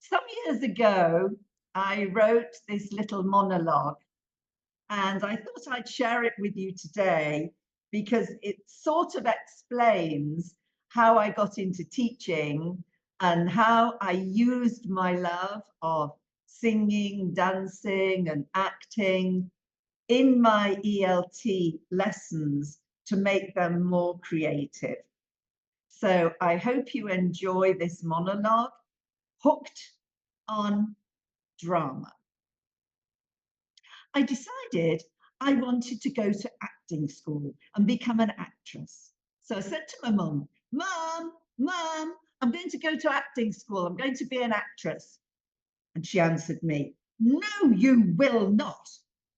Some years ago, I wrote this little monologue, and I thought I'd share it with you today because it sort of explains how I got into teaching and how I used my love of singing, dancing, and acting in my ELT lessons to make them more creative. So I hope you enjoy this monologue, Hooked on Drama. I decided I wanted to go to acting school and become an actress. So I said to my mum, Mum, I'm going to go to acting school. I'm going to be an actress. And she answered me, no, you will not,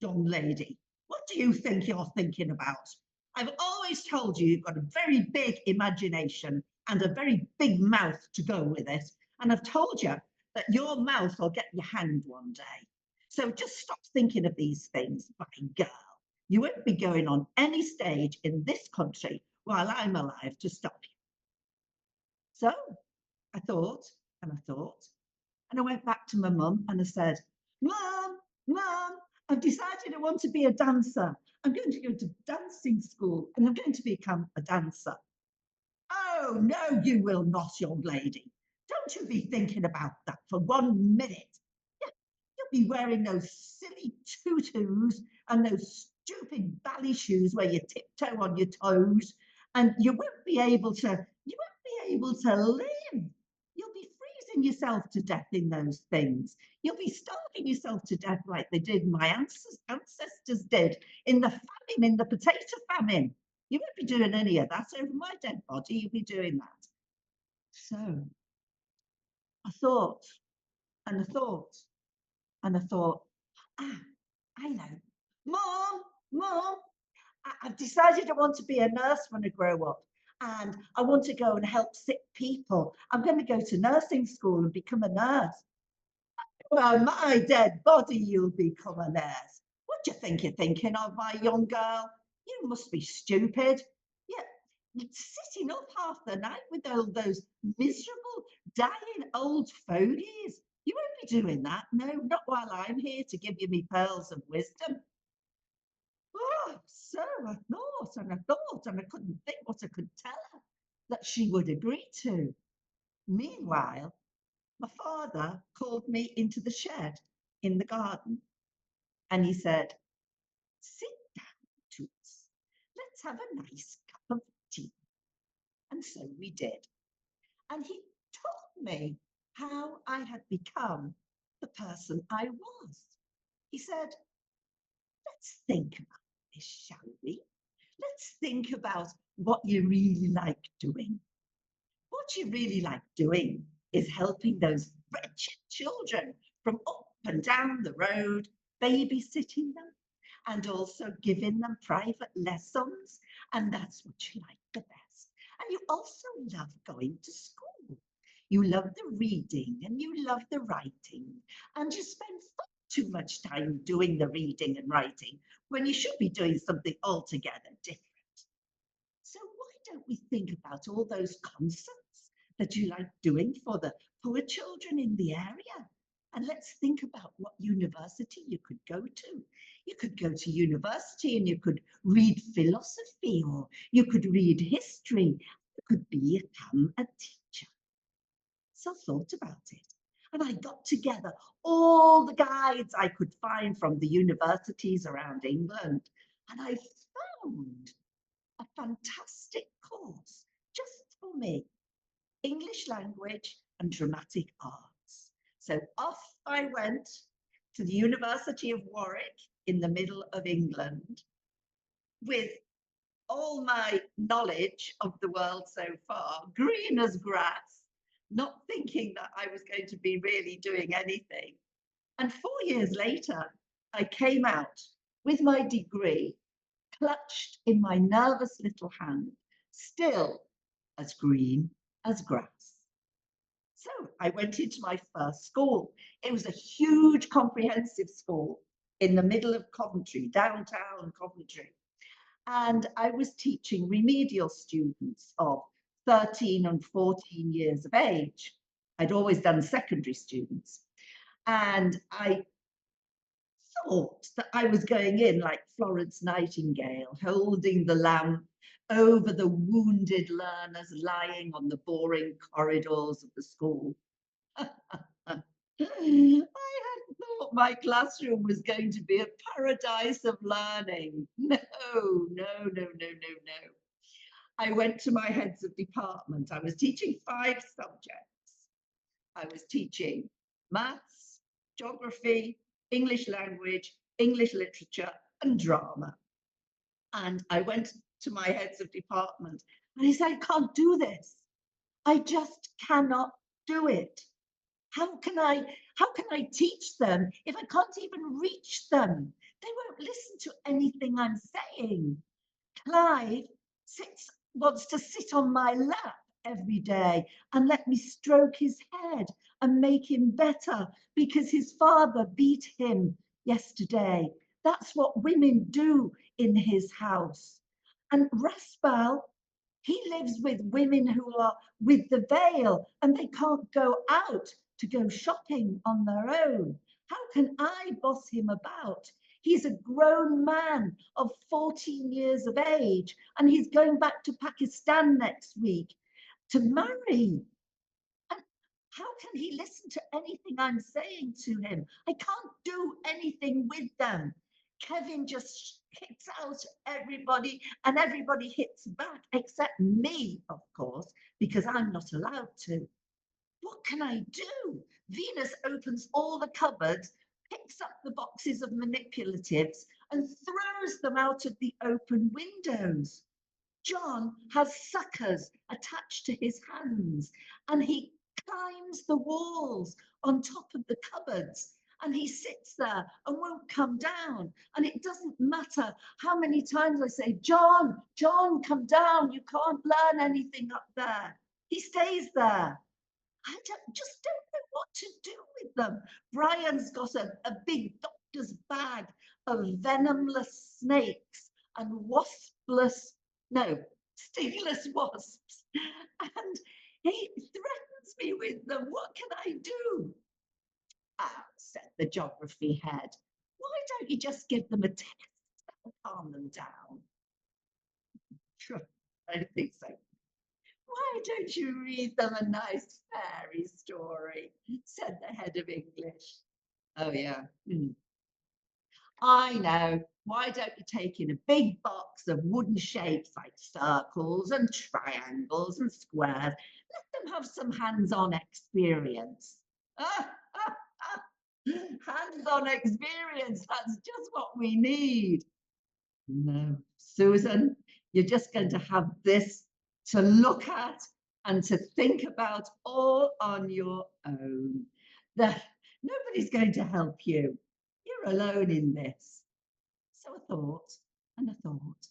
young lady. What do you think you're thinking about? I've always told you you've got a very big imagination and a very big mouth to go with it. And I've told you that your mouth will get you hanged one day. So just stop thinking of these things, my girl. You won't be going on any stage in this country while I'm alive to stop you. So I thought, and I thought, and I went back to my mum and I said, Mum, I've decided I want to be a dancer. I'm going to go to dancing school and I'm going to become a dancer. Oh, no, you will not, young lady. Don't you be thinking about that for 1 minute. You'll be wearing those silly tutus and those stupid bally shoes where you tiptoe on your toes, and you won't be able to live. You'll be freezing yourself to death in those things. You'll be starving yourself to death like they did, my ancestors did in the famine, in the potato famine. You won't be doing any of that over my dead body. You'll be doing that. So I thought, and I thought, and I thought, I know. Mom, I've decided I want to be a nurse when I grow up. And I want to go and help sick people. I'm going to go to nursing school and become a nurse. Well, my dead body, you'll become a nurse. What do you think you're thinking of, my young girl? You must be stupid. Yeah, sitting up half the night with all those miserable, dying old fogies. You won't be doing that. No, not while I'm here to give you me pearls of wisdom. Oh, so I thought and I thought, and I couldn't think what I could tell her that she would agree to. Meanwhile, my father called me into the shed in the garden and he said, sit down, Toots. Let's have a nice cup of tea. And so we did. And he told me how I had become the person I was. He said, let's think about this, shall we? Let's think about what you really like doing. What you really like doing is helping those wretched children from up and down the road, babysitting them, and also giving them private lessons. And that's what you like the best. And you also love going to school. You love the reading and you love the writing, and you spend far too much time doing the reading and writing when you should be doing something altogether different. So why don't we think about all those concerts that you like doing for the poor children in the area? And let's think about what university you could go to. You could go to university and you could read philosophy, or you could read history. You could become a teacher. So I thought about it. And I got together all the guides I could find from the universities around England. And I found a fantastic course just for me, English language and dramatic arts. So off I went to the University of Warwick in the middle of England with all my knowledge of the world so far, green as grass, not thinking that I was going to be really doing anything. And 4 years later, I came out with my degree clutched in my nervous little hand, still as green as grass. So I went into my first school. It was a huge comprehensive school in the middle of Coventry, downtown Coventry. And I was teaching remedial students of 13 and 14 years of age. I'd always done secondary students. And I thought that I was going in like Florence Nightingale, holding the lamp over the wounded learners lying on the boring corridors of the school. I had thought my classroom was going to be a paradise of learning. No, no, no, no, no, no. I went to my heads of department. I was teaching 5 subjects. I was teaching maths, geography, English language, English literature, and drama. And I went to my heads of department and I said, I can't do this. I just cannot do it. How can I teach them if I can't even reach them? They won't listen to anything I'm saying. Clive wants to sit on my lap every day and let me stroke his head and make him better because his father beat him yesterday. That's what women do in his house. And Raspal, he lives with women who are with the veil and they can't go out to go shopping on their own. How can I boss him about? He's a grown man of 14 years of age and he's going back to Pakistan next week to marry. And how can he listen to anything I'm saying to him? I can't do anything with them. Kevin just hits out everybody and everybody hits back except me, of course, because I'm not allowed to. What can I do? Venus opens all the cupboards, picks up the boxes of manipulatives and throws them out of the open windows. John has suckers attached to his hands and he climbs the walls on top of the cupboards and he sits there and won't come down. And it doesn't matter how many times I say, John, come down. You can't learn anything up there. He stays there. I just don't know what to do with them. Brian's got a big doctor's bag of venomless snakes and stingless wasps. And he threatens me with them. What can I do? Ah, said the geography head. Why don't you just give them a test and calm them down? I don't think so. Why don't you read them a nice fairy story? Said the head of English. Oh, yeah. I know. Why don't you take in a big box of wooden shapes like circles and triangles and squares? Let them have some hands-on experience. Hands-on experience, that's just what we need. No, Susan, you're just going to have this to look at and to think about all on your own. Nobody's going to help you. You're alone in this. So a thought and a thought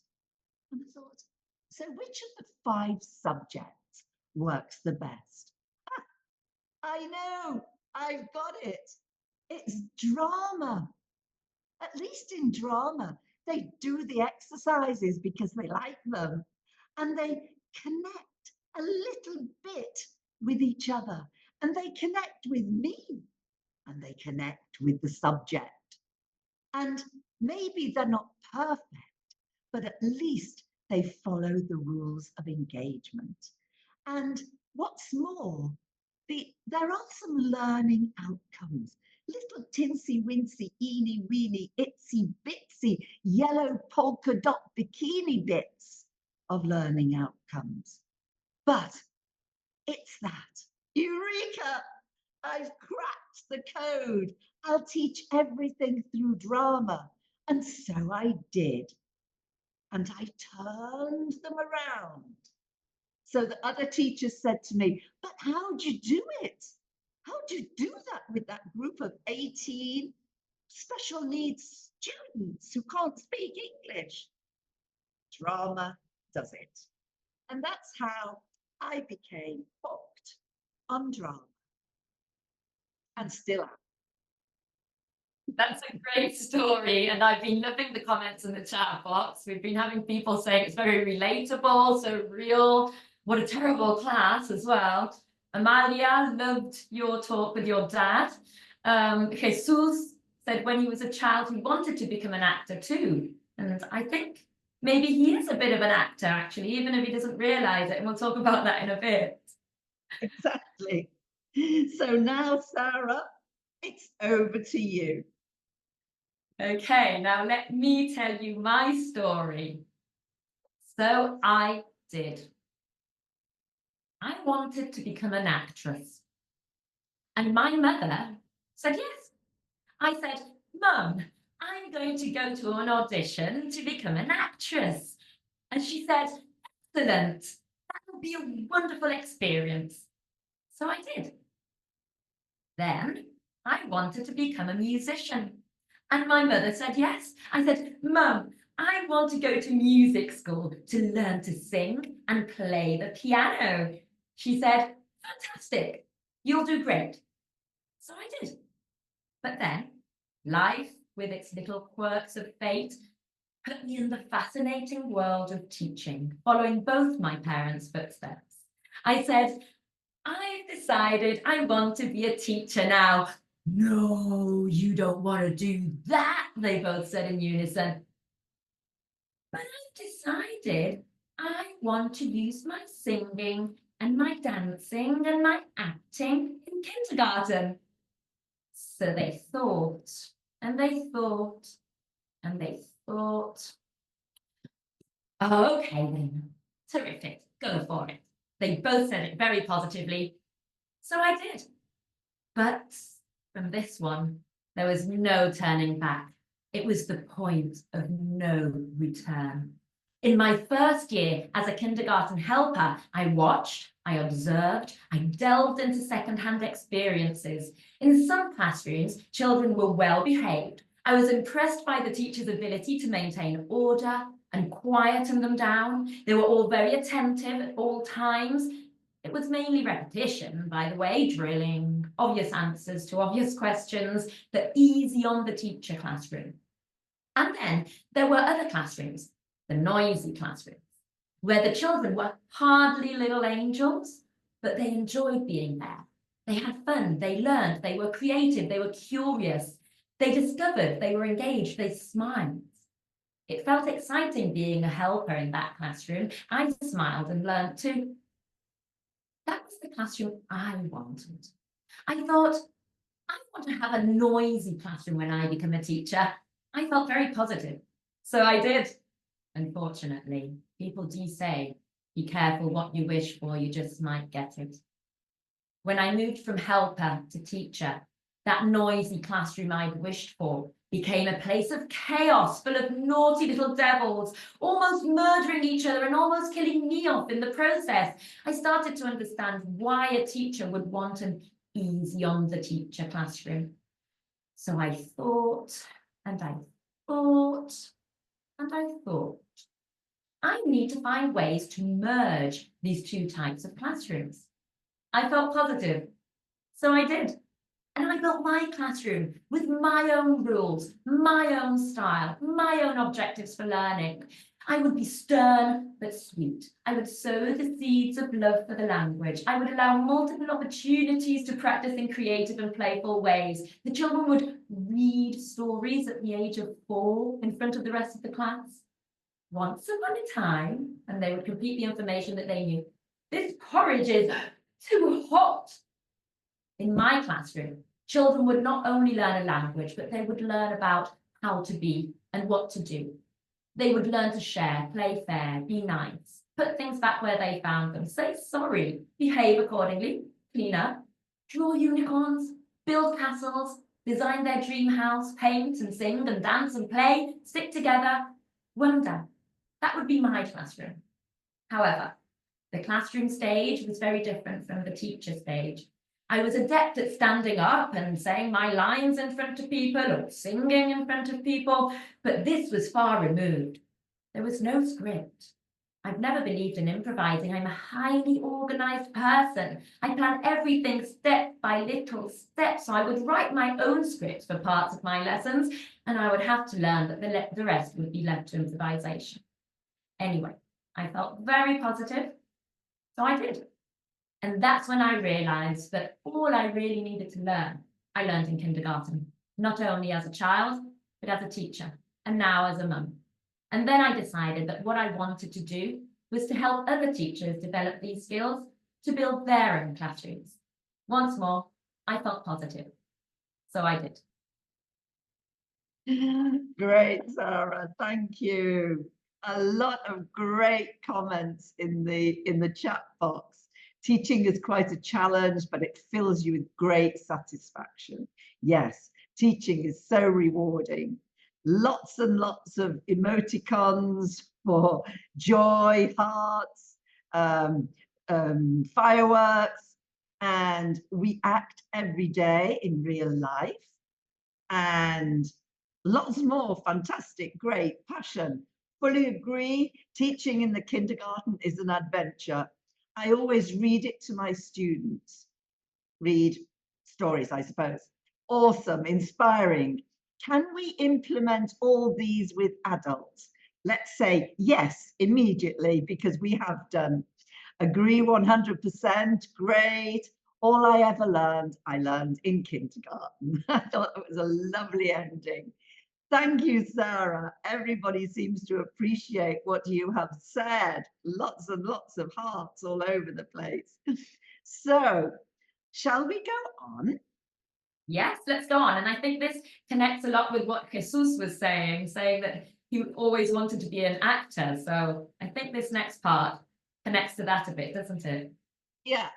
and a thought. So which of the 5 subjects works the best? I know, I've got it. It's drama. At least in drama, they do the exercises because they like them and they connect a little bit with each other and they connect with me and they connect with the subject. And maybe they're not perfect, but at least they follow the rules of engagement. And what's more, there are some learning outcomes, little tinsy wincy, eeny weeny, itsy bitsy, yellow polka dot bikini bits of learning outcomes. But it's that. Eureka! I've cracked the code. I'll teach everything through drama. And so I did. And I turned them around. So the other teachers said to me, but how'd you do it? How'd you do that with that group of 18 special needs students who can't speak English? Drama does it. And that's how I became hooked on drama. And still am. That's a great story, and I've been loving the comments in the chat box. We've been having people saying it's very relatable, so real. What a terrible class as well. Amalia loved your talk with your dad. Jesus said when he was a child, he wanted to become an actor too. And I think maybe he is a bit of an actor, actually, even if he doesn't realize it. And we'll talk about that in a bit. Exactly. So now, Sarah, it's over to you. Okay, now let me tell you my story. So I did. I wanted to become an actress. And my mother said yes. I said, Mum, I'm going to go to an audition to become an actress. And she said, excellent. That will be a wonderful experience. So I did. Then I wanted to become a musician. And my mother said yes. I said, Mum, I want to go to music school to learn to sing and play the piano. She said, fantastic, you'll do great. So I did. But then life, with its little quirks of fate, put me in the fascinating world of teaching, following both my parents' footsteps. I said, I've decided I want to be a teacher now. No, you don't want to do that, they both said in unison. But I've decided I want to use my singing and my dancing and my acting in kindergarten. So they thought, and they thought, and they thought, oh, okay then, terrific, go for it. They both said it very positively. So I did. But from this one, there was no turning back. It was the point of no return. In my first year as a kindergarten helper, I watched, I observed, I delved into second-hand experiences. In some classrooms, children were well behaved. I was impressed by the teacher's ability to maintain order and quieten them down. They were all very attentive at all times. It was mainly repetition, by the way, drilling, obvious answers to obvious questions, the easy on the teacher classroom. And then there were other classrooms, the noisy classrooms, where the children were hardly little angels, but they enjoyed being there. They had fun, they learned, they were creative, they were curious, they discovered, they were engaged, they smiled. It felt exciting being a helper in that classroom. I smiled and learned too. That was the classroom I wanted. I thought, I want to have a noisy classroom when I become a teacher. I felt very positive. So I did. Unfortunately, people do say, be careful what you wish for, you just might get it. When I moved from helper to teacher, that noisy classroom I'd wished for became a place of chaos, full of naughty little devils, almost murdering each other and almost killing me off in the process. I started to understand why a teacher would want an easy on the teacher classroom. So I thought, and I thought, and I thought, I need to find ways to merge these two types of classrooms. I felt positive, so I did. And I built my classroom with my own rules, my own style, my own objectives for learning. I would be stern but sweet. I would sow the seeds of love for the language. I would allow multiple opportunities to practice in creative and playful ways. The children would read stories at the age of 4 in front of the rest of the class. Once upon a time, and they would repeat the information that they knew. This porridge is too hot. In my classroom, children would not only learn a language, but they would learn about how to be and what to do. They would learn to share, play fair, be nice, put things back where they found them, say sorry, behave accordingly, clean up, draw unicorns, build castles, design their dream house, paint and sing and dance and play, stick together, wonder. That would be my classroom. However, the classroom stage was very different from the teacher stage. I was adept at standing up and saying my lines in front of people or singing in front of people, but this was far removed. There was no script. I've never believed in improvising. I'm a highly organized person. I plan everything step by little step, so I would write my own scripts for parts of my lessons, and I would have to learn that the rest would be left to improvisation. Anyway, I felt very positive, so I did. And that's when I realized that all I really needed to learn, I learned in kindergarten, not only as a child, but as a teacher, and now as a mum. And then I decided that what I wanted to do was to help other teachers develop these skills to build their own classrooms. Once more, I felt positive. So I did. Great, Sarah. Thank you. A lot of great comments in the chat box. Teaching is quite a challenge, but it fills you with great satisfaction. Yes, teaching is so rewarding. Lots and lots of emoticons for joy, hearts, fireworks, and we act every day in real life. And lots more fantastic, great passion. Fully agree. Teaching in the kindergarten is an adventure. I always read it to my students. Read stories, I suppose. Awesome, inspiring. Can we implement all these with adults? Let's say yes, immediately, because we have done. Agree 100%, great. All I ever learned, I learned in kindergarten. I thought it was a lovely ending. Thank you, Sarah. Everybody seems to appreciate what you have said. Lots and lots of hearts all over the place. So, shall we go on? Yes, let's go on. And I think this connects a lot with what Jesus was saying that he always wanted to be an actor. So I think this next part connects to that a bit, doesn't it? Yeah,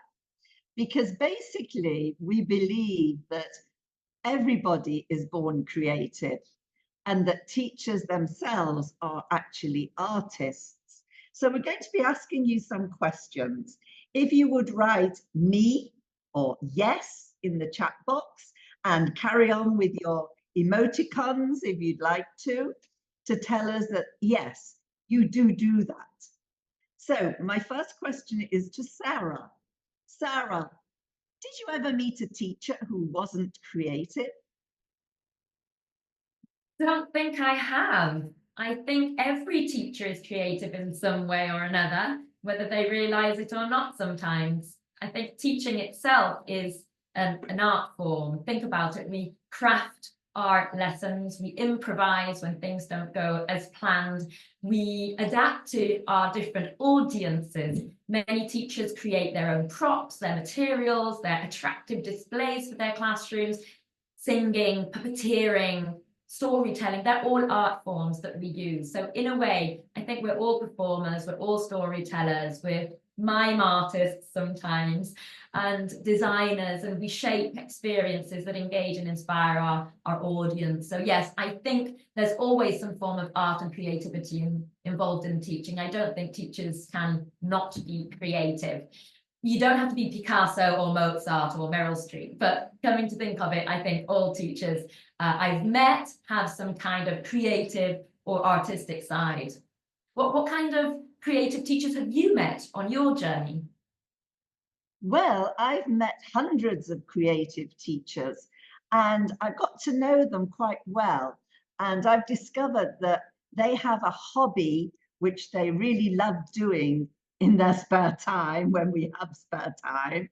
because basically we believe that everybody is born creative and that teachers themselves are actually artists. So we're going to be asking you some questions. If you would write me or yes in the chat box and carry on with your emoticons if you'd like to tell us that yes, you do that. So my first question is to Sarah. Sarah, did you ever meet a teacher who wasn't creative? I don't think I have. I think every teacher is creative in some way or another, whether they realize it or not sometimes. I think teaching itself is an art form. Think about it. We craft art lessons, we improvise when things don't go as planned, we adapt to our different audiences. Many teachers create their own props, their materials, their attractive displays for their classrooms, singing, puppeteering, storytelling, they're all art forms that we use. So in a way, I think we're all performers, we're all storytellers, we're mime artists sometimes, and designers, and we shape experiences that engage and inspire our audience. So yes, I think there's always some form of art and creativity involved in teaching. I don't think teachers can not be creative. You don't have to be Picasso or Mozart or Meryl Streep, but coming to think of it, I think all teachers I've met have some kind of creative or artistic side. What kind of creative teachers have you met on your journey? Well, I've met hundreds of creative teachers and I've got to know them quite well. And I've discovered that they have a hobby which they really love doing in their spare time when we have spare time.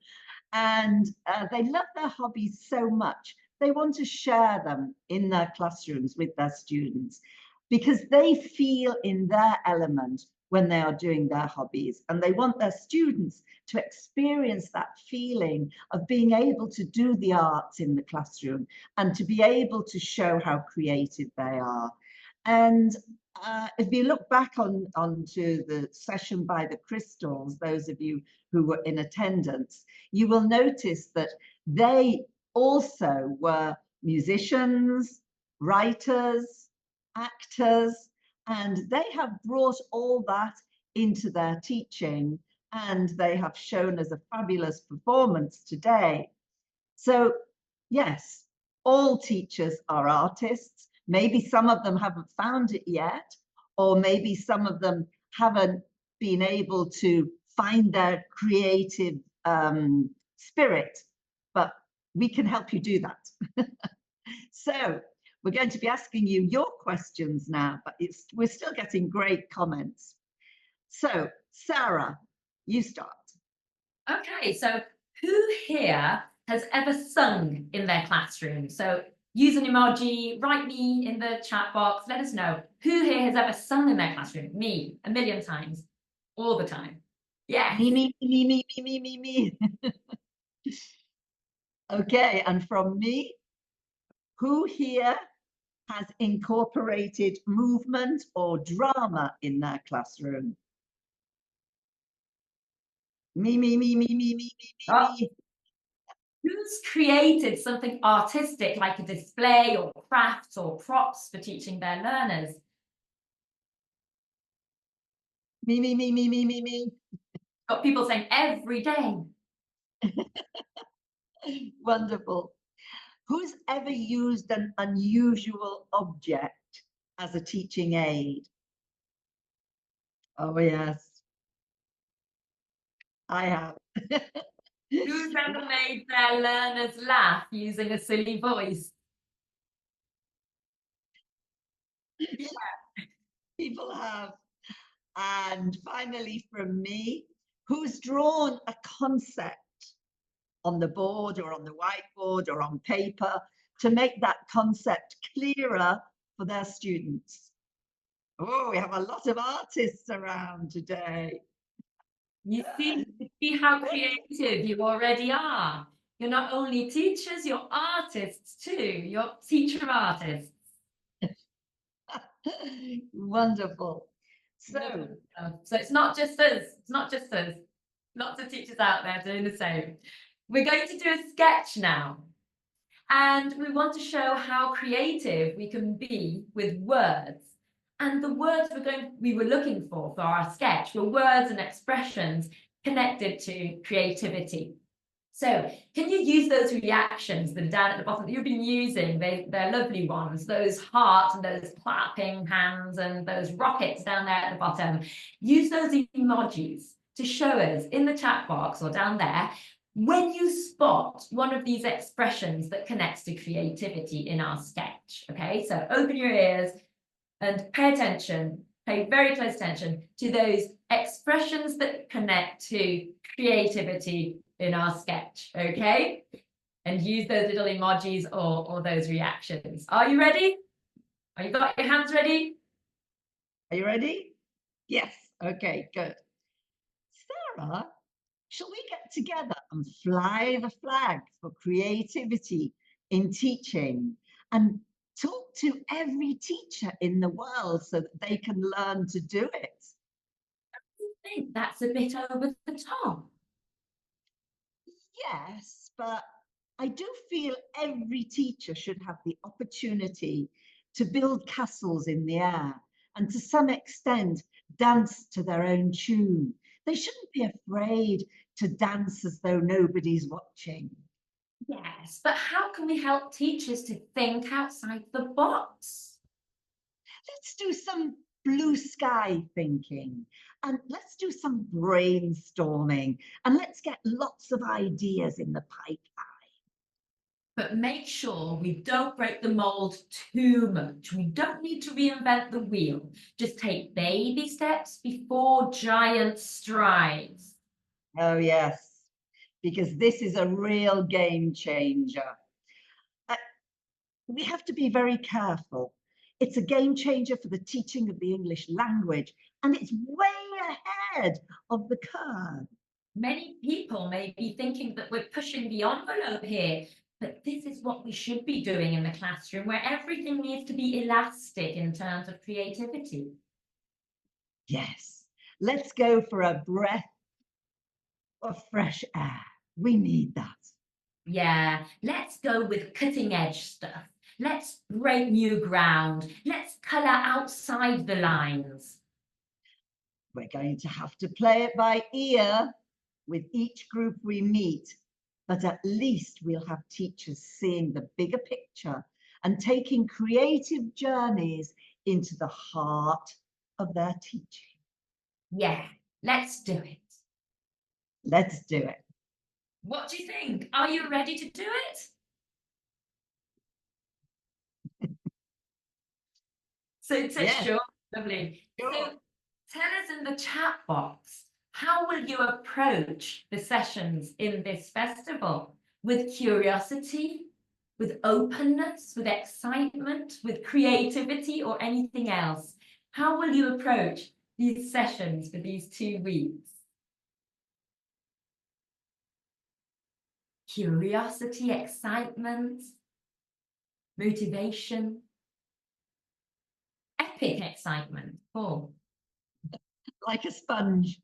And they love their hobbies so much. They want to share them in their classrooms with their students because they feel in their element when they are doing their hobbies, and they want their students to experience that feeling of being able to do the arts in the classroom and to be able to show how creative they are. And if you look back onto the session by the crystals, those of you who were in attendance, you will notice that they also were musicians, writers, actors, and they have brought all that into their teaching, and they have shown us a fabulous performance today. So yes, all teachers are artists. Maybe some of them haven't found it yet, or maybe some of them haven't been able to find their creative spirit, but we can help you do that. So we're going to be asking you your questions now, but we're still getting great comments. So Sarah, you start. Okay, so who here has ever sung in their classroom? So use an emoji, write me in the chat box, let us know. Who here has ever sung in their classroom? Me, a million times, all the time. Yes. Me. Okay, and from me, who here has incorporated movement or drama in their classroom? Me. Oh, who's created something artistic like a display or crafts or props for teaching their learners? Me. Got people saying every day. Wonderful. Who's ever used an unusual object as a teaching aid? Oh, yes, I have. Who's ever made their learners laugh using a silly voice? Yeah. People have. And finally, from me, who's drawn a concept on the board or on the whiteboard or on paper to make that concept clearer for their students? Oh, we have a lot of artists around today. You see how creative you already are. You're not only teachers, you're artists too. You're teacher artists. Wonderful. So So, it's not just us. It's not just us. Lots of teachers out there doing the same. We're going to do a sketch now. And we want to show how creative we can be with words. And the words we were looking for our sketch were words and expressions connected to creativity. So can you use those reactions that are down at the bottom that you've been using? They're lovely ones, those hearts and those clapping hands and those rockets down there at the bottom. Use those emojis to show us in the chat box or down there when you spot one of these expressions that connects to creativity in our sketch. Okay, so open your ears and pay attention, pay very close attention to those expressions that connect to creativity in our sketch, okay? And use those little emojis or those reactions. Are you ready? Are you got your hands ready? are you ready? Yes. Okay, good. Sarah, shall we get together and fly the flag for creativity in teaching and talk to every teacher in the world so that they can learn to do it? I think that's a bit over the top. Yes, but I do feel every teacher should have the opportunity to build castles in the air and to some extent dance to their own tune. They shouldn't be afraid to dance as though nobody's watching. Yes, but how can we help teachers to think outside the box? Let's do some blue sky thinking and let's do some brainstorming and let's get lots of ideas in the pipeline. But make sure we don't break the mold too much. We don't need to reinvent the wheel. Just take baby steps before giant strides. Oh, yes, because this is a real game changer. Uh, we have to be very careful. It's a game changer for the teaching of the English language, and it's way ahead of the curve. Many people may be thinking that we're pushing the envelope here, but this is what we should be doing in the classroom, where everything needs to be elastic in terms of creativity. Yes, let's go for a breath of fresh air. We need that. Yeah, let's go with cutting edge stuff. Let's break new ground. Let's colour outside the lines. We're going to have to play it by ear with each group we meet, but at least we'll have teachers seeing the bigger picture and taking creative journeys into the heart of their teaching. Yeah, let's do it. Let's do it. What do you think? Are you ready to do it? So Yes. sure, lovely. Sure. So tell us in the chat box, How will you approach the sessions in this festival? With curiosity, with openness, with excitement, with creativity, or anything else? How will you approach these sessions for these 2 weeks? Curiosity, excitement, motivation, epic excitement. Paul. Like a sponge.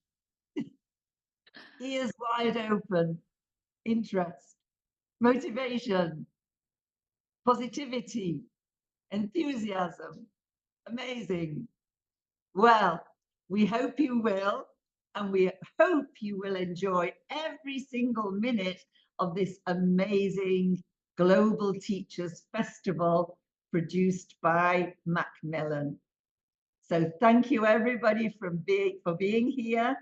Ears wide open. Interest, motivation, positivity, enthusiasm. Amazing. Well, we hope you will, and we hope you will enjoy every single minute of this amazing Global Teachers Festival produced by Macmillan. So thank you everybody for being here.